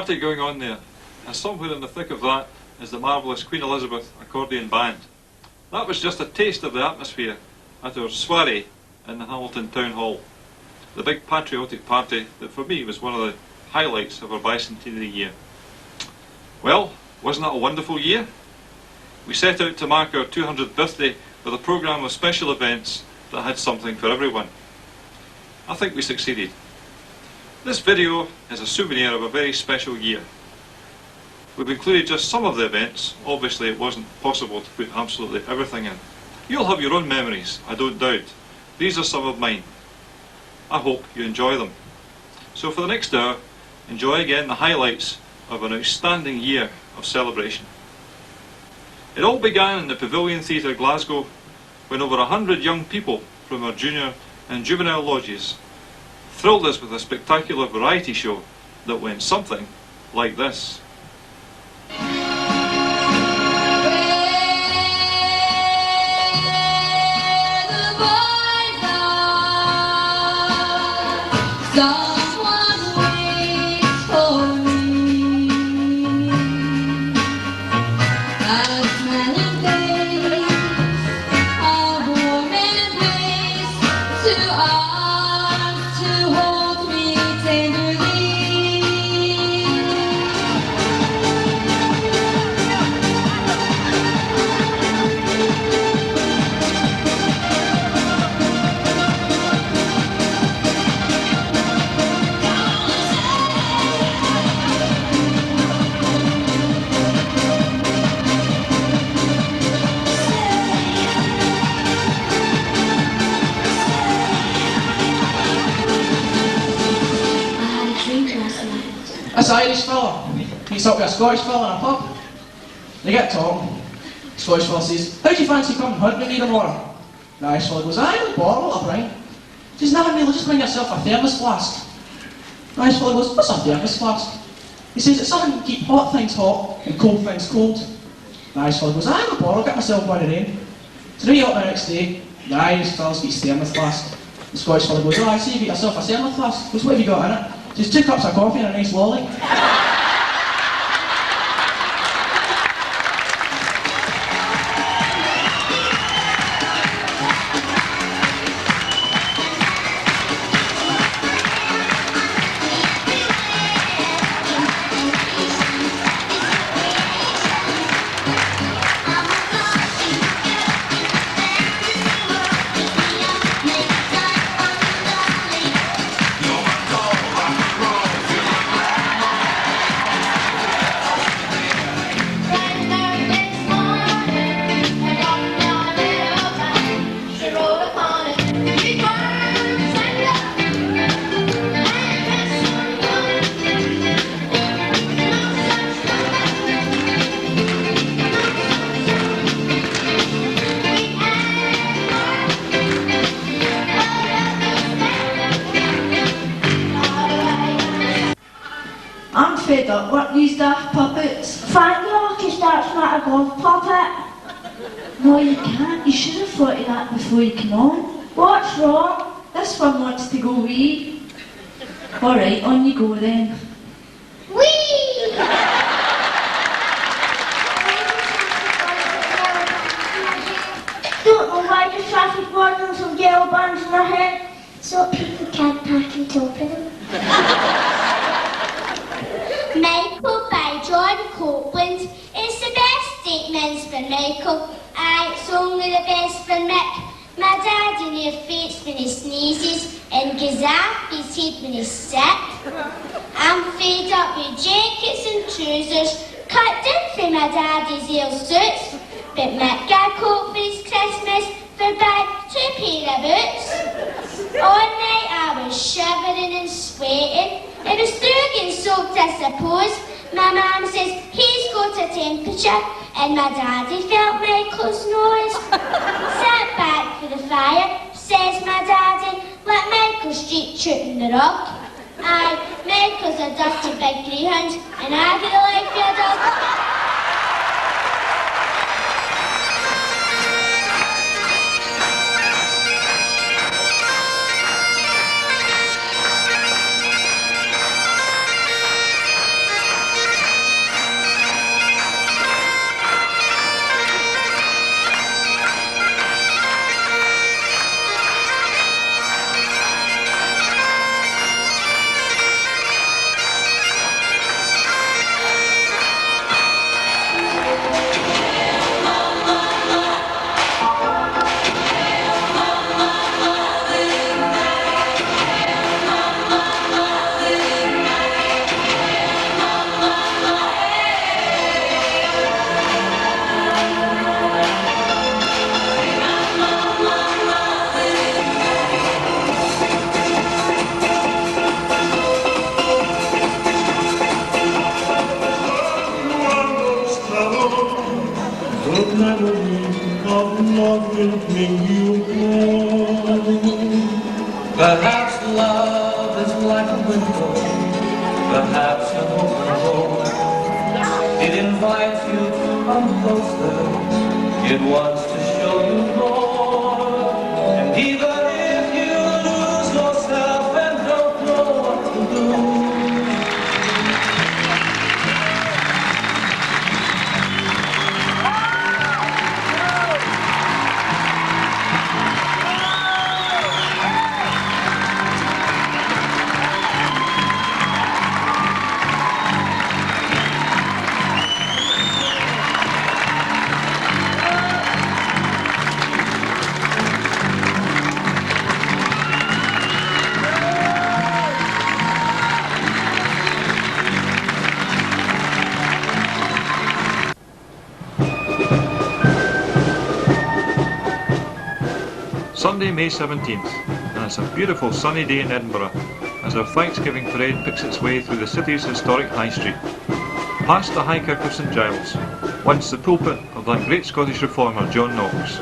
party going on there, and somewhere in the thick of that is the marvellous Queen Elizabeth accordion band. That was just a taste of the atmosphere at our soiree in the Hamilton Town Hall. The big patriotic party that for me was one of the highlights of our bicentenary year. Well, wasn't that a wonderful year? We set out to mark our 200th birthday with a programme of special events that had something for everyone. I think we succeeded. This video is a souvenir of a very special year. We've included just some of the events. Obviously it wasn't possible to put absolutely everything in. You'll have your own memories, I don't doubt. These are some of mine. I hope you enjoy them. So for the next hour, enjoy again the highlights of an outstanding year of celebration. It all began in the Pavilion Theatre, Glasgow, when over 100 young people from our junior and juvenile lodges thrilled us with a spectacular variety show that went something like this. This Irish fella meets up with a Scottish fella in a pub. They get talking. The Scottish fella says, "How do you fancy coming hunting with me tomorrow?" The Irish fella goes, "Aye, no bother, what a bring." He says, "Nothing really, just bring yourself a thermos flask." The Irish fella goes, "What's a thermos flask?" He says, "It's something to keep hot things hot and cold things cold." The Irish fella goes, "Aye, no bother, I'll get myself one of them." So they up the next day, the Irish fella's got his thermos flask. The Scottish fella goes, "Oh, I see you got yourself a thermos flask." He goes, "What have you got in it?" Just 2 cups of coffee and a nice lolly. I'm fed up with these daft puppets. Thank you, I can start with a golf puppet. No, you can't. You should have thought of that before you came on. What's wrong? This one wants to go wee. Alright, on you go then. Whee! Don't know why the traffic wardens have yellow bands in their head, so people can't park on top of them. Michael by John Copeland. It's the best statements for Michael. Aye, it's only the best for Mick. My daddy near faints when he sneezes and goes off his head when he's sick. I'm fed up with jackets and trousers cut down from my daddy's ale suits, but Mick got a coat for his Christmas for buying 2 pair of boots. All night I was shivering and sweating. It was through getting soaked, I suppose. My mum says he's got a temperature, and my daddy felt Michael's nose. Sat back for the fire, says my daddy, let Michael street shooting the rock. Aye, Michael's a dirty big greyhound, and I get a life for a dog. Your memories of not bring you home. Perhaps love is like a window, perhaps an open door. It invites you to come closer, it wants to show you more. And even if you lose yourself and don't know what to do, Sunday, May 17th, and it's a beautiful sunny day in Edinburgh as our Thanksgiving parade picks its way through the city's historic High Street, past the High Kirk of St Giles, once the pulpit of that great Scottish reformer John Knox.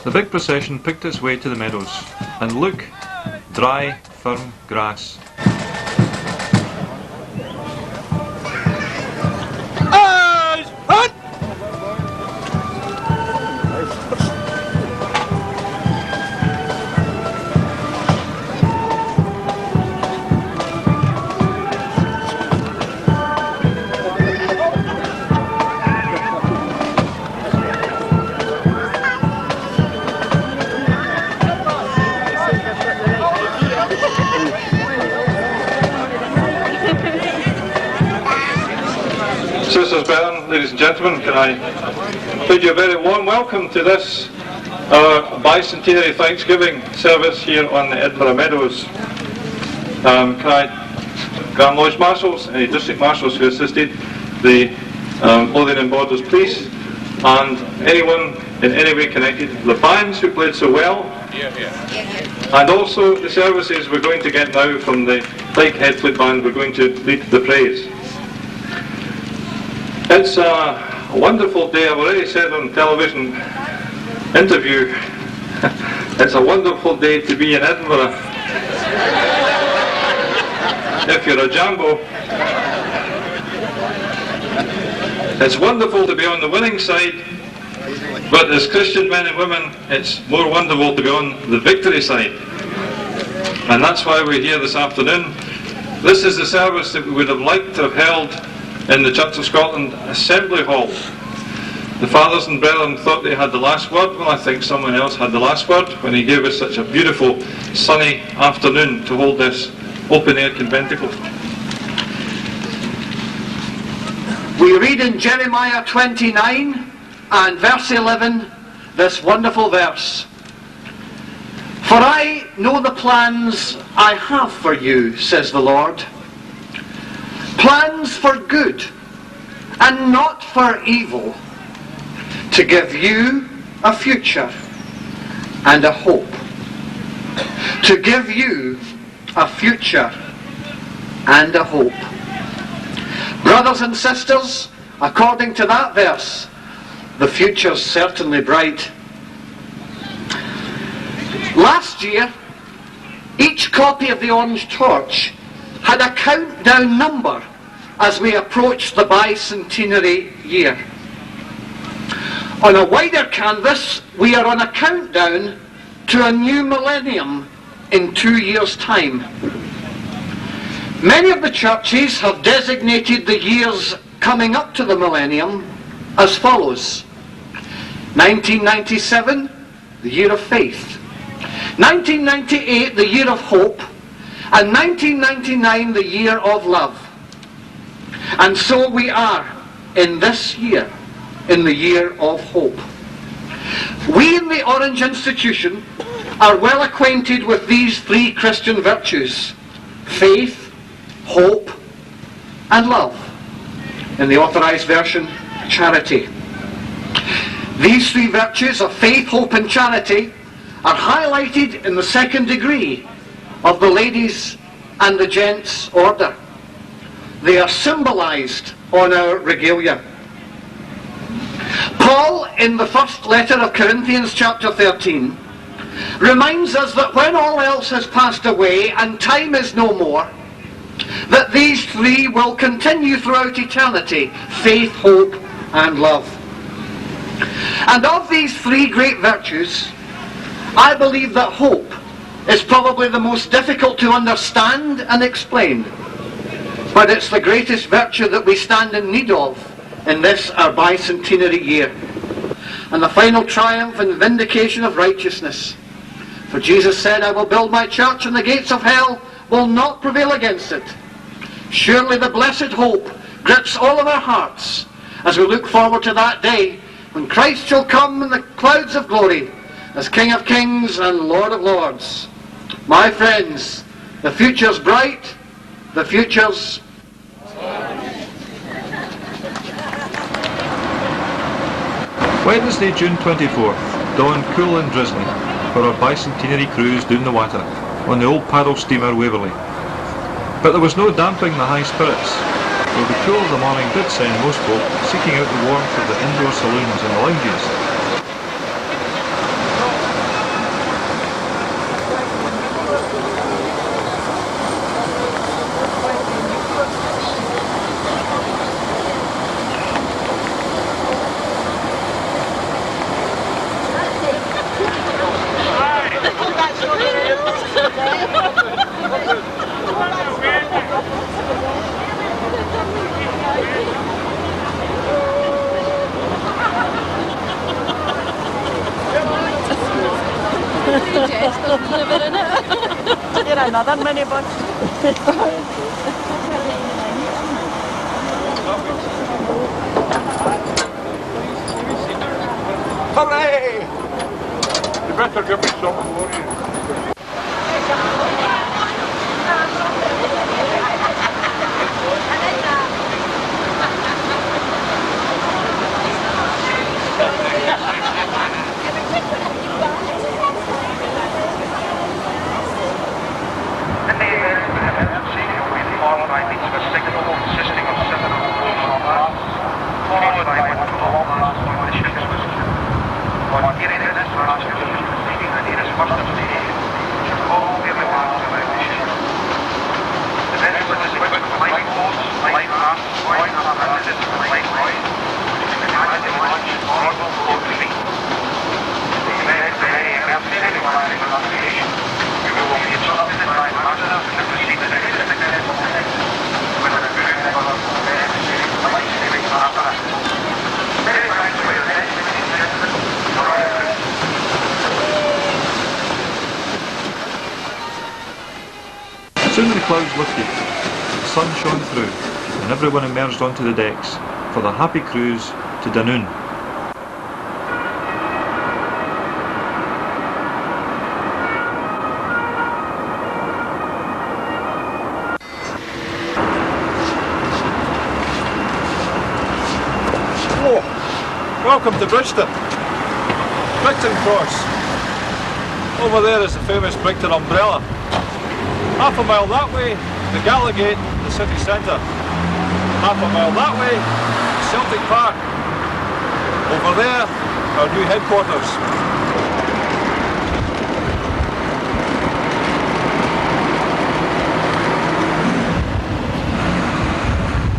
The big procession picked its way to the meadows, and look, dry, firm grass. Sisters Brethren, ladies and gentlemen, can I bid you a very warm welcome to this Bicentenary Thanksgiving service here on the Edinburgh Meadows. Can I Grand Lodge Marshals, any District Marshals who assisted, the Lothian and Borders Police, and anyone in any way connected, the bands who played so well, and also the services we're going to get now from the Pike Head Flute Band. We're going to lead the praise. It's a wonderful day. I've already said on television interview, it's a wonderful day to be in Edinburgh. If you're a Jambo, it's wonderful to be on the winning side, but as Christian men and women, it's more wonderful to be on the victory side. And that's why we're here this afternoon. This is the service that we would have liked to have held in the Church of Scotland Assembly Hall. The fathers and brethren thought they had the last word. Well, I think someone else had the last word when he gave us such a beautiful sunny afternoon to hold this open-air conventicle. We read in Jeremiah 29 and verse 11 this wonderful verse. For I know the plans I have for you, says the Lord. Plans for good and not for evil, to give you a future and a hope. To give you a future and a hope. Brothers and sisters, according to that verse, the future's certainly bright. Last year, each copy of the Orange Torch had a countdown number as we approached the Bicentenary year. On a wider canvas, we are on a countdown to a new millennium in 2 years' time. Many of the churches have designated the years coming up to the millennium as follows. 1997, the year of faith. 1998, the year of hope. And 1999, the year of love. And so we are in this year, in the year of hope. We in the Orange Institution are well acquainted with these three Christian virtues: faith, hope, and love. In the authorized version, charity. These three virtues of faith, hope, and charity are highlighted in the second degree of the ladies' and the gents' order. They are symbolized on our regalia. Paul, in the first letter of Corinthians chapter 13, reminds us that when all else has passed away and time is no more, that these three will continue throughout eternity: faith, hope, and love. And of these three great virtues, I believe that hope is probably the most difficult to understand and explain. But it's the greatest virtue that we stand in need of in this, our bicentenary year. And the final triumph and vindication of righteousness. For Jesus said, I will build my church and the gates of hell will not prevail against it. Surely the blessed hope grips all of our hearts as we look forward to that day when Christ shall come in the clouds of glory as King of Kings and Lord of Lords. My friends, the future's bright, the future's... Wednesday, June 24th, dawn cool and drizzly for our bicentenary cruise down the water on the old paddle steamer Waverley. But there was no damping the high spirits, though the cool of the morning did send most folk seeking out the warmth of the indoor saloons and the lounges. Another minibus. Hooray! You better give me something, won't you? clouds lifted, the sun shone through, and everyone emerged onto the decks for their happy cruise to Dunoon. Welcome to Bridgeton, Brigton Cross. Over there is the famous Brigton umbrella. Half a mile that way, the Gallagate, the city centre. Half a mile that way, Celtic Park. Over there, our new headquarters.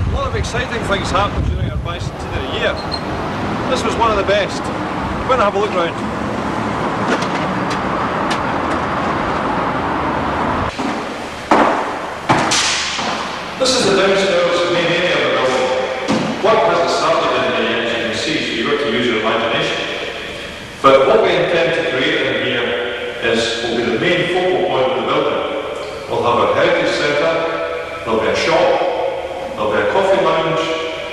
A lot of exciting things happened during our Bicentenary year. This was one of the best. Go and have a look round. This is the downstairs main area of the building. Work hasn't started in here yet, as you can see, so you've got to use your imagination. But what we intend to create in here will be the main focal point of the building. We'll have a heritage centre, there'll be a shop, there'll be a coffee lounge,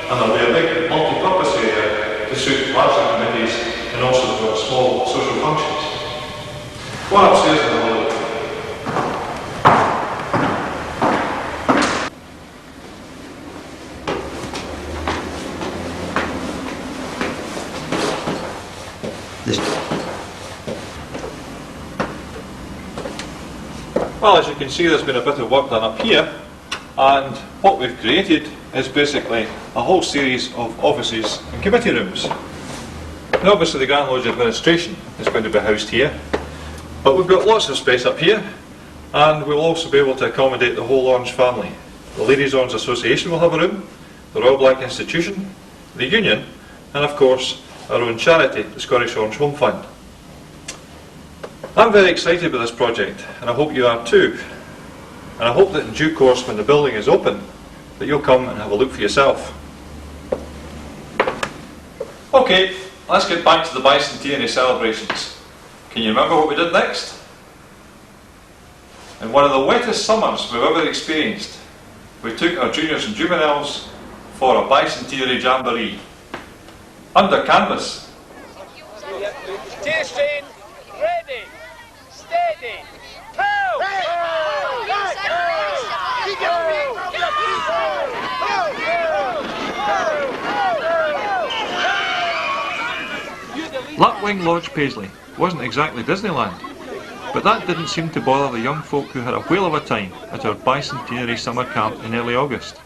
and there'll be a big multi-purpose area to suit larger committees and also for small social functions. Go on upstairs and have a look. Well, as you can see, there's been a bit of work done up here, and what we've created is basically a whole series of offices and committee rooms. And obviously the Grand Lodge administration is going to be housed here, but we've got lots of space up here, and we'll also be able to accommodate the whole Orange family. The Ladies Orange Association will have a room, the Royal Black Institution, the Union, and of course our own charity, the Scottish Orange Home Fund. I'm very excited about this project, and I hope you are too. And I hope that in due course, when the building is open, that you'll come and have a look for yourself. Okay, let's get back to the Bicentenary celebrations. Can you remember what we did next? In one of the wettest summers we've ever experienced, we took our juniors and juveniles for a Bicentenary jamboree. Under canvas. Station, ready, steady, go! Lapwing Lodge Paisley wasn't exactly Disneyland, but that didn't seem to bother the young folk who had a whale of a time at our Bicentenary summer camp in early August.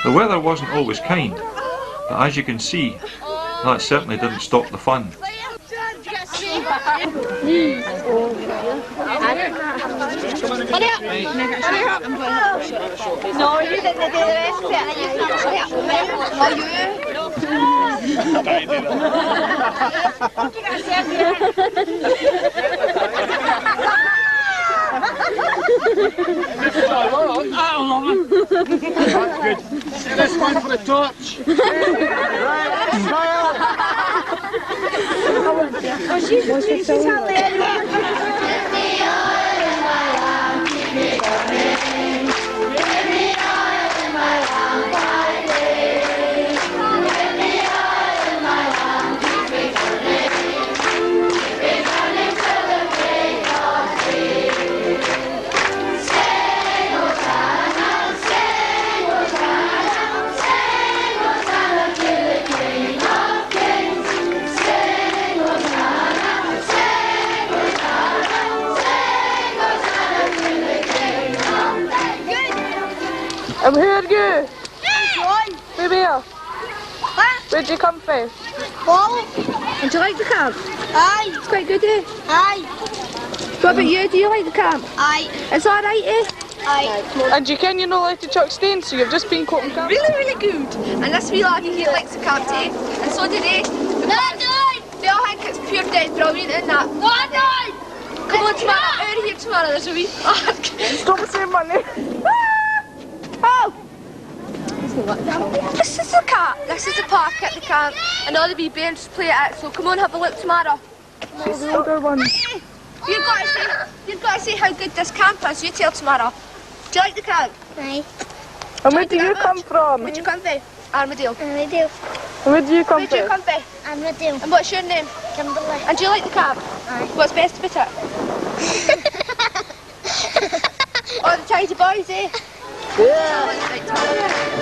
The weather wasn't always kind, but as you can see, that certainly didn't stop the fun. No, you didn't do the rest of it. You can't help me. That's good. See this one for the torch. She's hilarious. And who are you? Where are you? Where'd you come from? Ball. Would you like the card? Aye. It's quite good, eh? Aye. What about you? Do you like the camp? Aye. It's alright, eh? Aye. And you ken you're not allowed to chuck stains, so you've just been caught in camp. Really, really good. And this wee laddie here likes the camp, eh? And so do they. No, They all think it's pure dead brilliant in that. no! Come on tomorrow, out here tomorrow, there's a wee park. Stop saving money. Oh! This is the cat. This is the park at the camp. And all the wee bairns play at it, so come on, have a look tomorrow. She's the older one. You've got to say how good this camp is. You tell tomorrow. Do you like the camp? Aye. And where do you come from? Where'd you come from? Armadale. Armadale. Where do you come Where'd you from? come from? Armadale. And what's your name? Kimberley. And do you like the camp? Aye. What's best about it? All the tidy boys, eh? Yeah.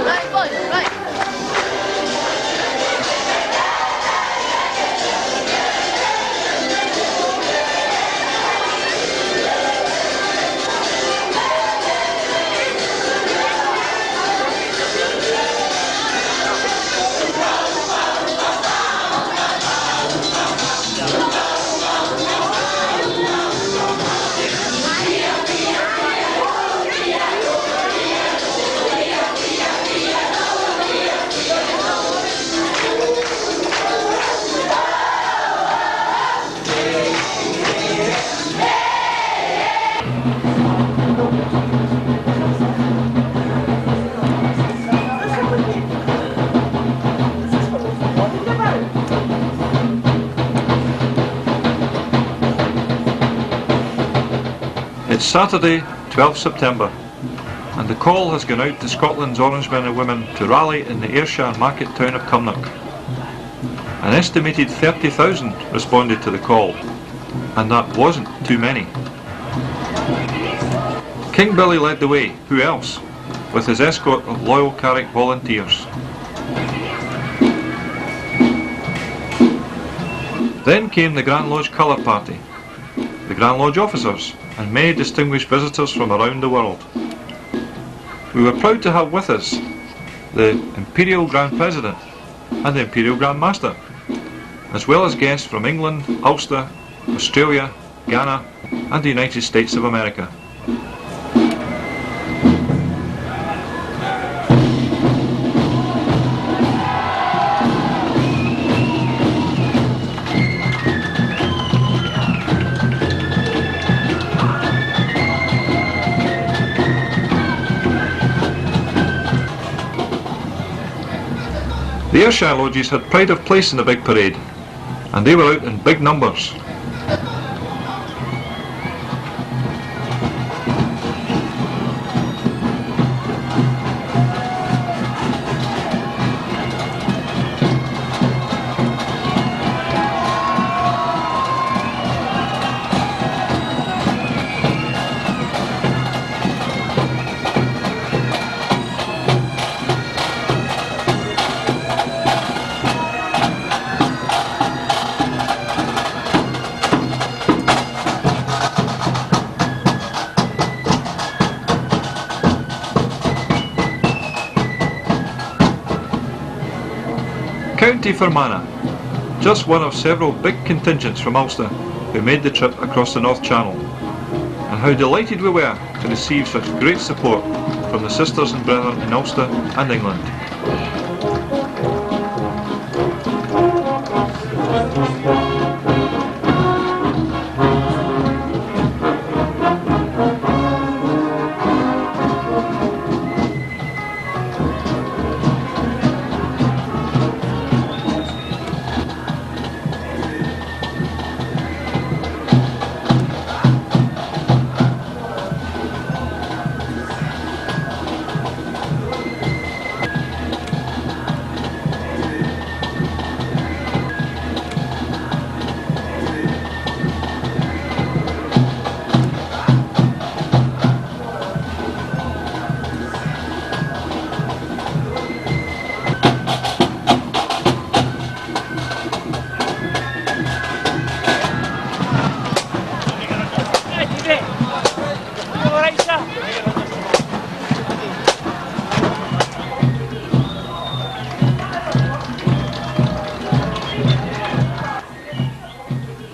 Right, boys, right. It's Saturday, 12th September, and the call has gone out to Scotland's Orange men and women to rally in the Ayrshire market town of Cumnock. An estimated 30,000 responded to the call, and that wasn't too many. King Billy led the way, who else, with his escort of loyal Carrick volunteers. Then came the Grand Lodge colour party, the Grand Lodge officers, and many distinguished visitors from around the world. We were proud to have with us the Imperial Grand President and the Imperial Grand Master, as well as guests from England, Ulster, Australia, Ghana and the United States of America. The Ayrshire lodges had pride of place in the big parade, and they were out in big numbers. County Fermanagh, just one of several big contingents from Ulster who made the trip across the North Channel, and how delighted we were to receive such great support from the sisters and brethren in Ulster and England.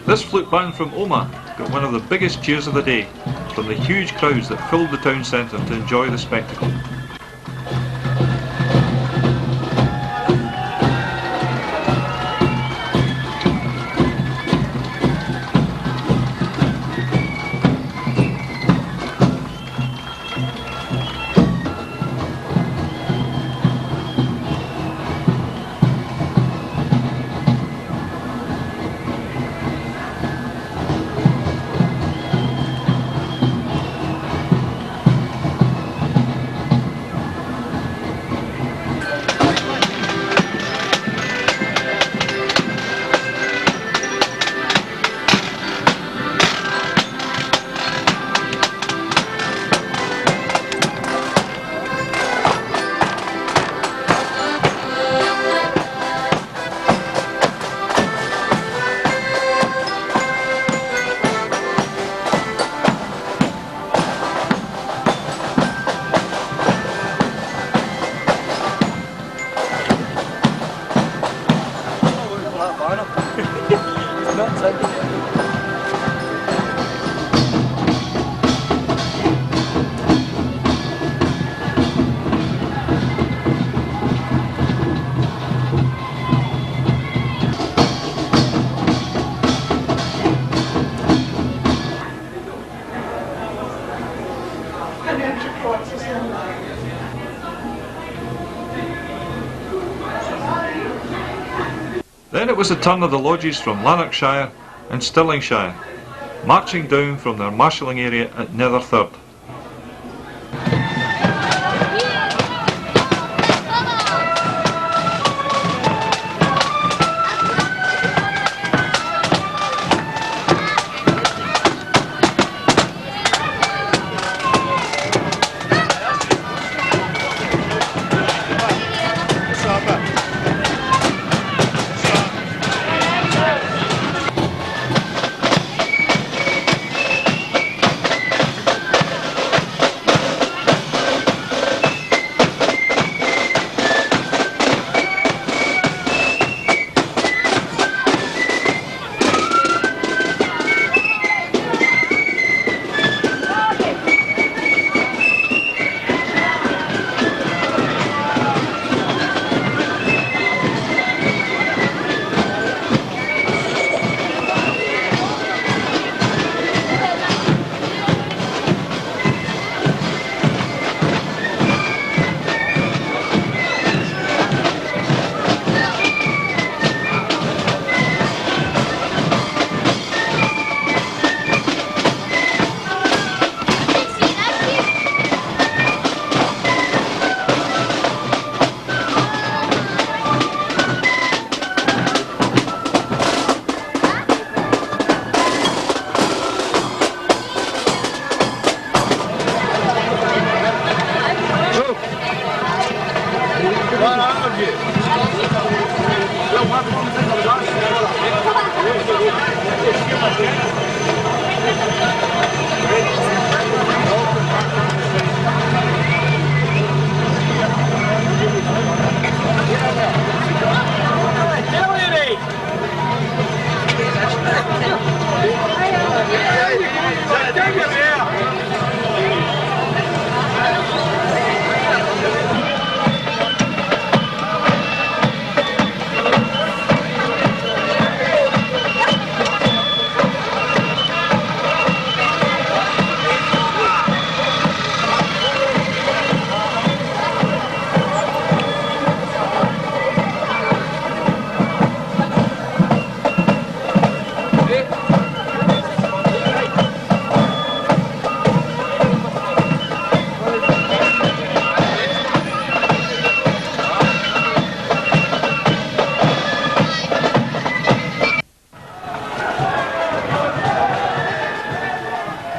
This flute band from Omagh got one of the biggest cheers of the day from the huge crowds that filled the town centre to enjoy the spectacle. Then it was the turn of the lodges from Lanarkshire and Stirlingshire, marching down from their marshalling area at Netherthird.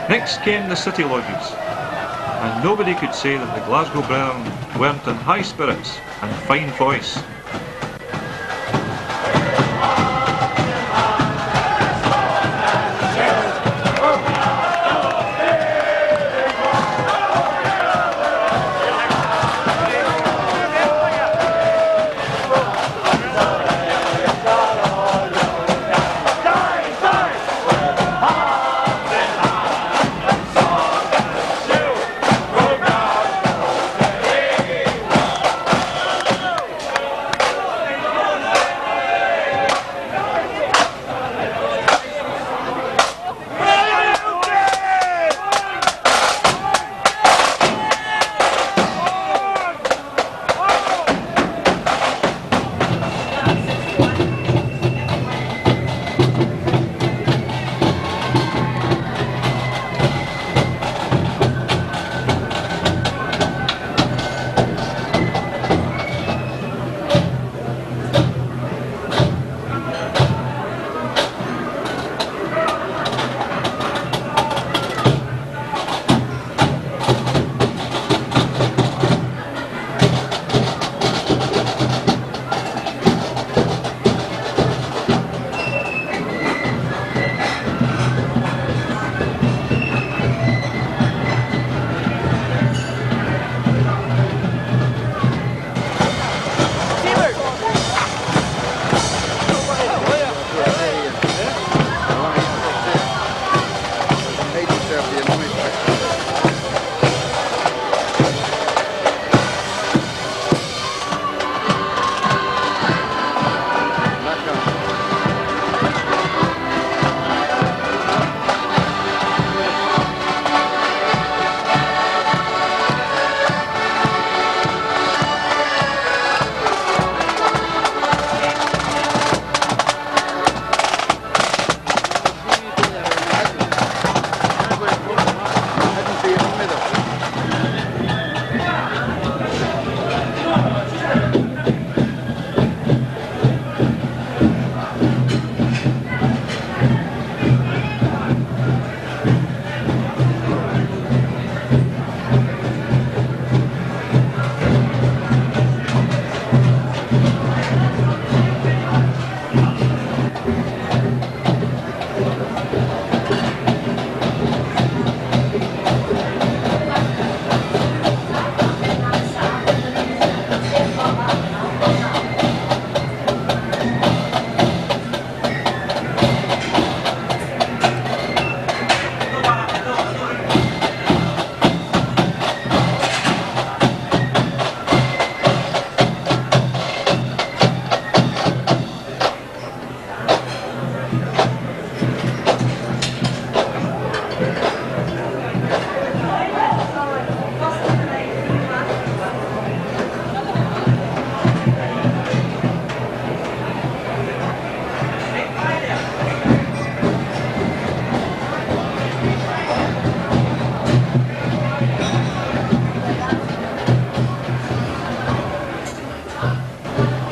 Next came the city lodges, and nobody could say that the Glasgow brethren weren't in high spirits and fine voice.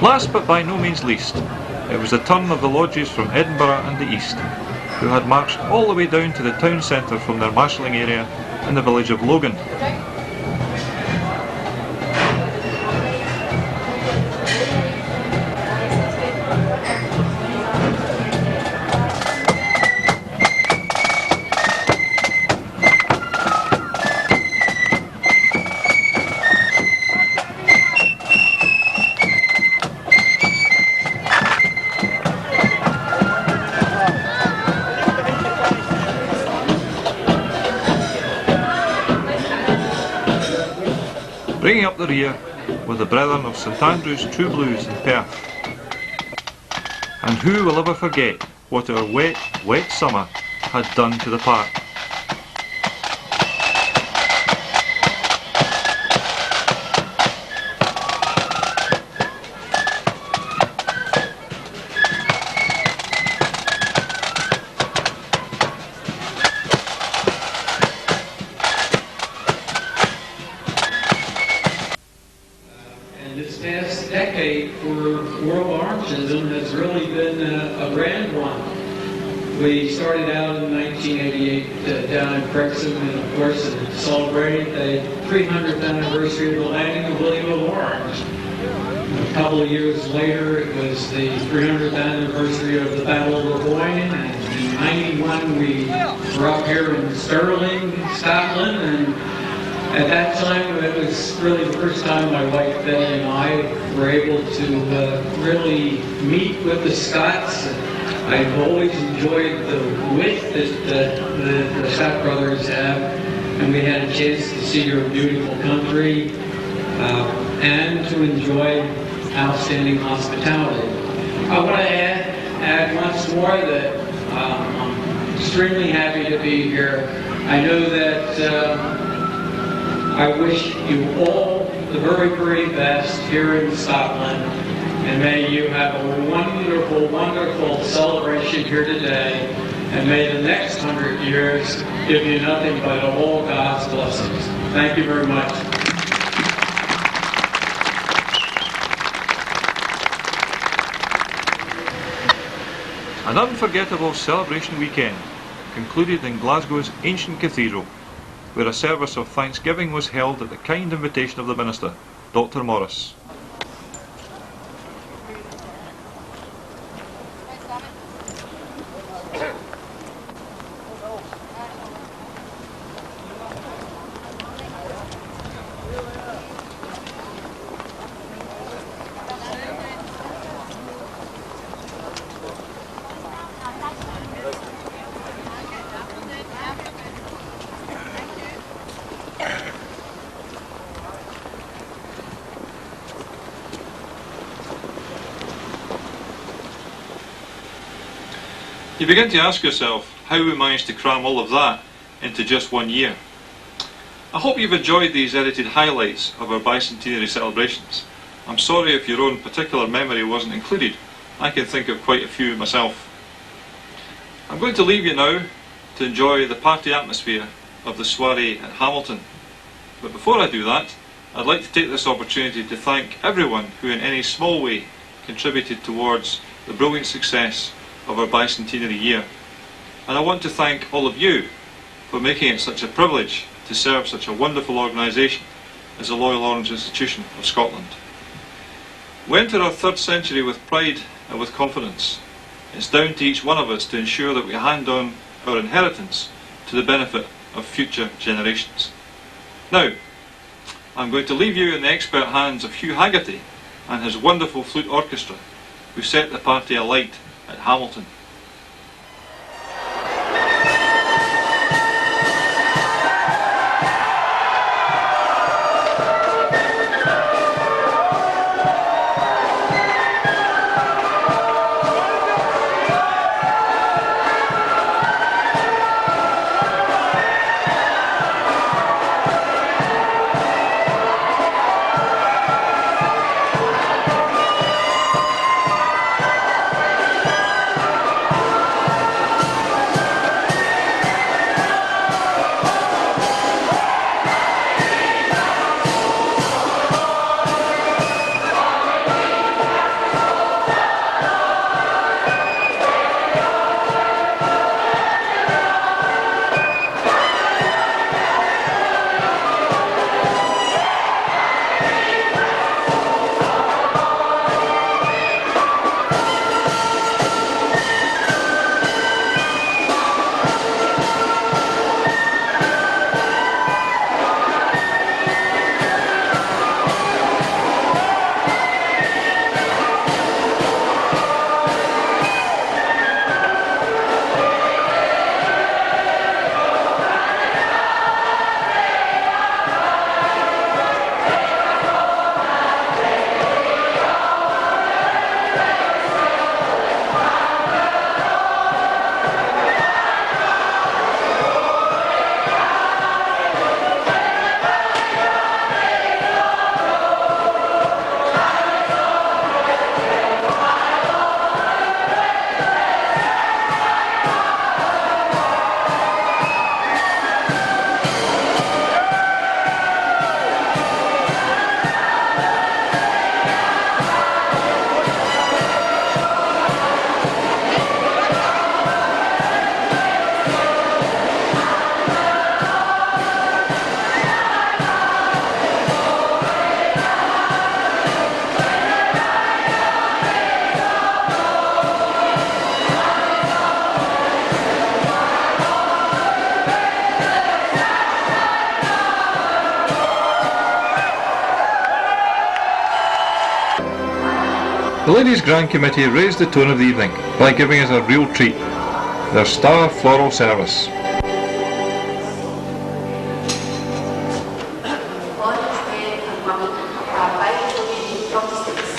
Last but by no means least, it was the turn of the lodges from Edinburgh and the East, who had marched all the way down to the town centre from their marshalling area in the village of Logan. Bringing up the rear were the brethren of St Andrew's True Blues in Perth. And who will ever forget what our wet, wet summer had done to the park? This past decade for World Orangism has really been a grand one. We started out in 1988 down in Brexham, and of course celebrated the 300th anniversary of the landing of William of Orange. A couple of years later, it was the 300th anniversary of the Battle of Burgoyne, and in '91 we were up here in Stirling, Scotland, and at that time, it was really the first time my wife Betty and I were able to really meet with the Scots. I've always enjoyed the wit that the Scott brothers have, and we had a chance to see your beautiful country and to enjoy outstanding hospitality. I want to add once more that I'm extremely happy to be here. I know that I wish you all the very, very best here in Scotland, and may you have a wonderful, wonderful celebration here today, and may the next 100 years give you nothing but all God's blessings. Thank you very much. An unforgettable celebration weekend concluded in Glasgow's ancient cathedral, where a service of thanksgiving was held at the kind invitation of the minister, Dr. Morris. You begin to ask yourself how we managed to cram all of that into just 1 year. I hope you've enjoyed these edited highlights of our bicentenary celebrations. I'm sorry if your own particular memory wasn't included. I can think of quite a few myself. I'm going to leave you now to enjoy the party atmosphere of the soiree at Hamilton. But before I do that, I'd like to take this opportunity to thank everyone who in any small way contributed towards the brilliant success of our bicentenary year. And I want to thank all of you for making it such a privilege to serve such a wonderful organisation as the Loyal Orange Institution of Scotland. We enter our 3rd century with pride and with confidence. It's down to each one of us to ensure that we hand on our inheritance to the benefit of future generations. Now, I'm going to leave you in the expert hands of Hugh Haggerty and his wonderful flute orchestra, who set the party alight at Hamilton. The Ladies' Grand Committee raised the tone of the evening by giving us a real treat, their star floral service. Honest men and women are Bible believing Protestants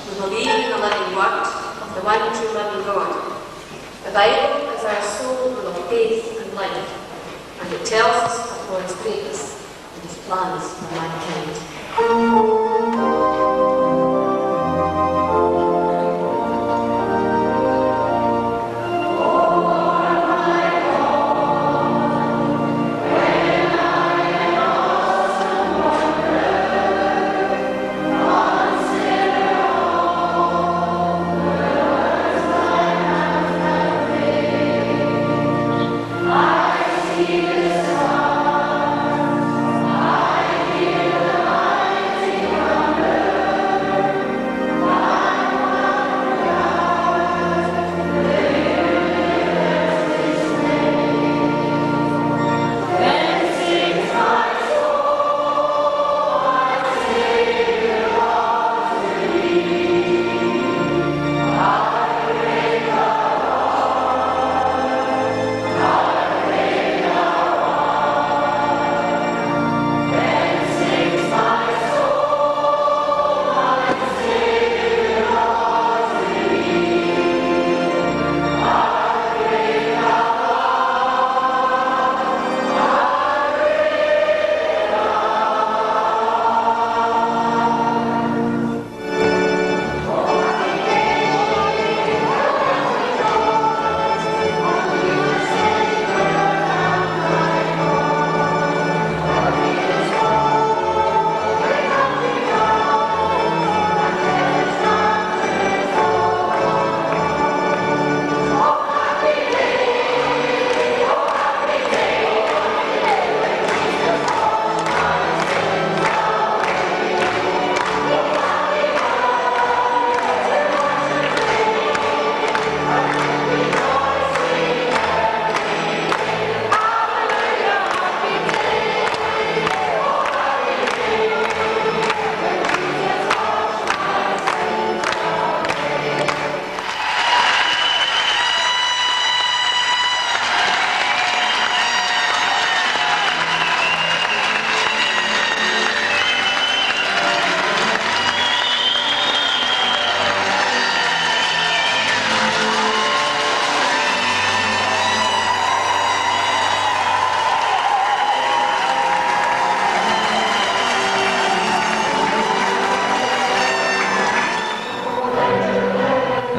who believe in the living word of the one true living God. The Bible is our soul full of faith and life, and it tells us of God's greatness and His plans for mankind.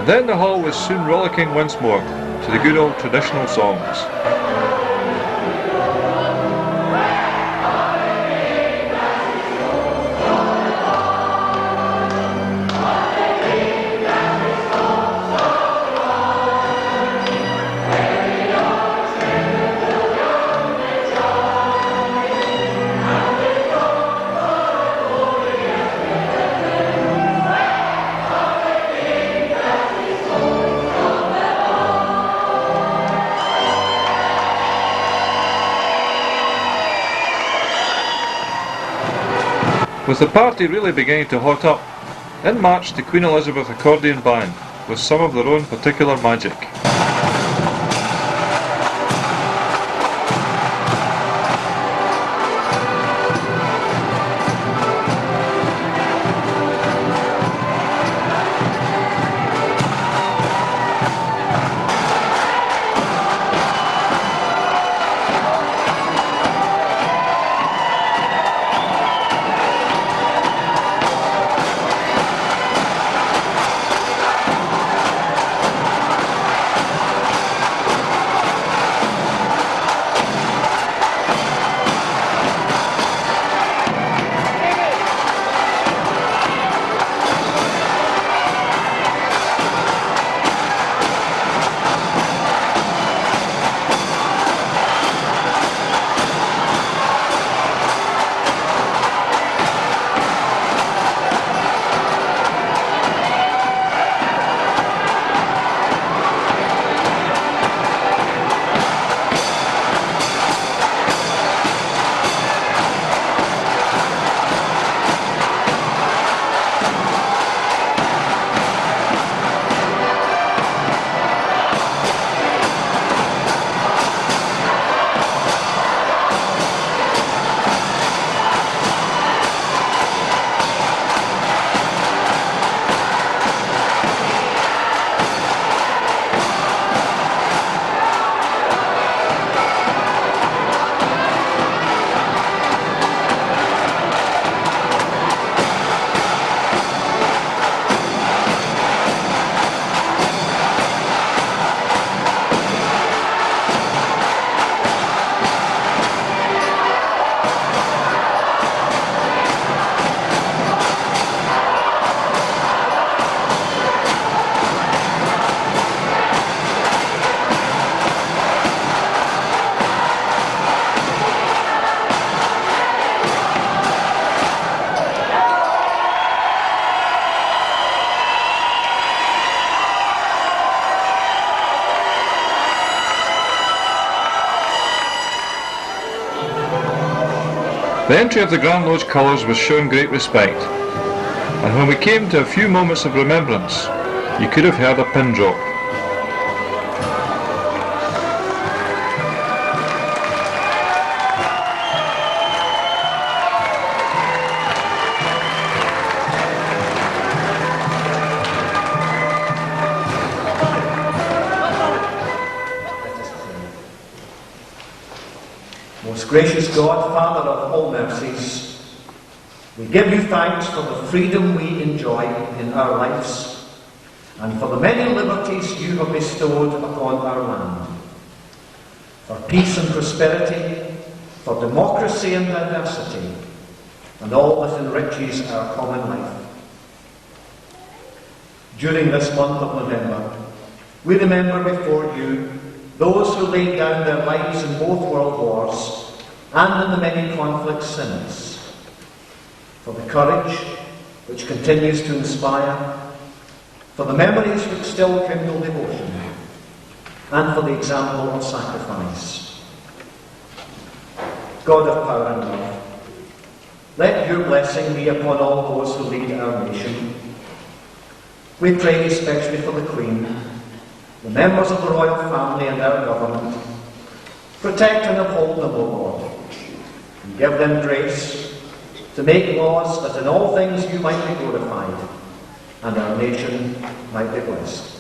And then the hall was soon rollicking once more to the good old traditional songs. With the party really beginning to hot up, in marched the Queen Elizabeth Accordion Band with some of their own particular magic. The entry of the Grand Lodge colours was shown great respect, and when we came to a few moments of remembrance, you could have heard a pin drop. Most gracious God, Father of all mercies, we give you thanks for the freedom we enjoy in our lives and for the many liberties you have bestowed upon our land, for peace and prosperity, for democracy and diversity, and all that enriches our common life. During this month of November, we remember before you those who laid down their lives in both world wars and in the many conflicts since, for the courage which continues to inspire, for the memories which still kindle devotion, and for the example of sacrifice. God of power and love, let your blessing be upon all those who lead our nation. We pray especially for the Queen, the members of the royal family and our government. Protect and uphold them, O Lord, and give them grace to make laws that in all things you might be glorified and our nation might be blessed.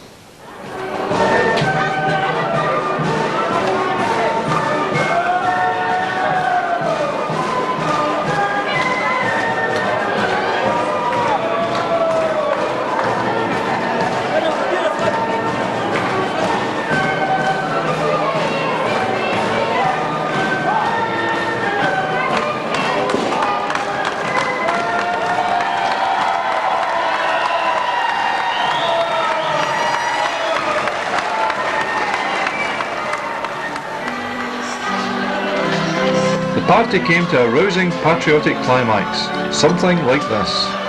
The party came to a rousing patriotic climax, something like this.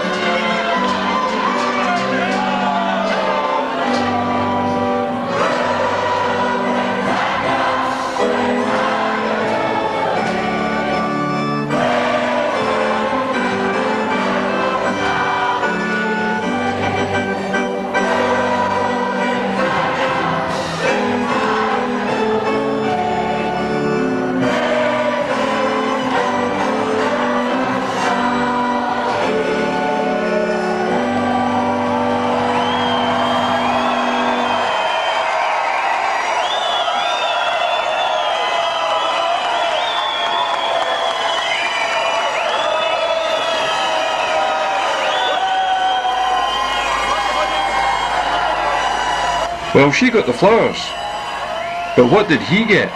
Well, she got the flowers, but what did he get?